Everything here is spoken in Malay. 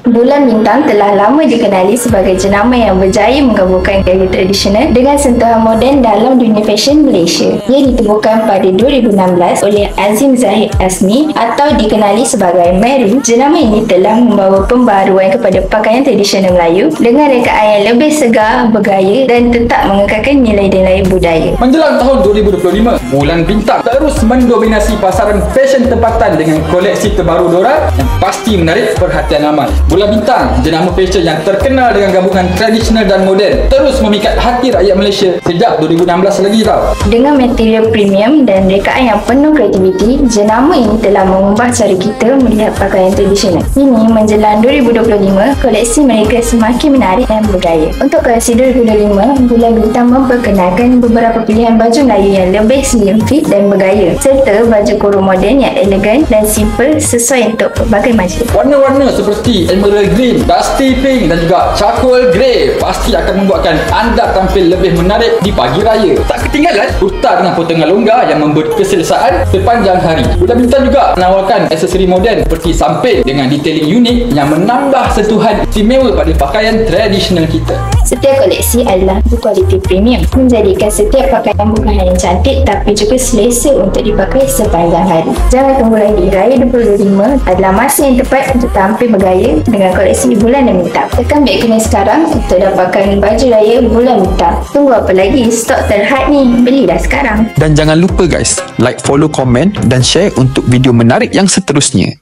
Bulan Bintang telah lama dikenali sebagai jenama yang berjaya menggabungkan gaya tradisional dengan sentuhan moden dalam dunia fashion Malaysia. Ia ditemukan pada 2016 oleh Azim Zahid Azmi atau dikenali sebagai Mary. Jenama ini telah membawa pembaharuan kepada pakaian tradisional Melayu dengan rekaan yang lebih segar, bergaya dan tetap mengekalkan nilai-nilai budaya. Menjelang tahun 2025, Bulan Bintang terus mendominasi pasaran fashion tempatan dengan koleksi terbaru diorang yang pasti menarik perhatian ramai. Bulan Bintang, jenama fashion yang terkenal dengan gabungan tradisional dan moden, terus memikat hati rakyat Malaysia sejak 2016 lagi tau. Dengan material premium dan rekaan yang penuh kreativiti, jenama ini telah mengubah cara kita melihat pakaian tradisional. Kini menjelang 2025, koleksi mereka semakin menarik dan bergaya. Untuk koleksi 2025, Bulan Bintang memperkenalkan beberapa pilihan baju Melayu yang lebih slim fit dan bergaya, serta baju kurung moden yang elegan dan simple sesuai untuk pelbagai majlis. Warna-warna seperti emerald green, dusty pink dan juga charcoal grey pasti akan membuatkan anda tampil lebih menarik di pagi raya. Tak ketinggalan kurta dengan potongan longgar yang memberi keselesaan sepanjang hari. Bulan Bintang juga menawarkan aksesori moden seperti samping dengan detailing unik yang menambah sentuhan istimewa pada pakaian tradisional kita. Setiap koleksi adalah berkualiti premium, menjadikan setiap pakaian bukan hanya cantik tapi juga selesa untuk dipakai sepanjang hari. Jangan tunggu lagi, Raya 2025 adalah masa yang tepat untuk tampil bergaya dengan koleksi Bulan Bintang. Tekan beg kini sekarang untuk dapatkan baju raya Bulan Bintang. Tunggu apa lagi? Stok terhad ni, belilah sekarang. Dan jangan lupa guys, like, follow, komen dan share untuk video menarik yang seterusnya.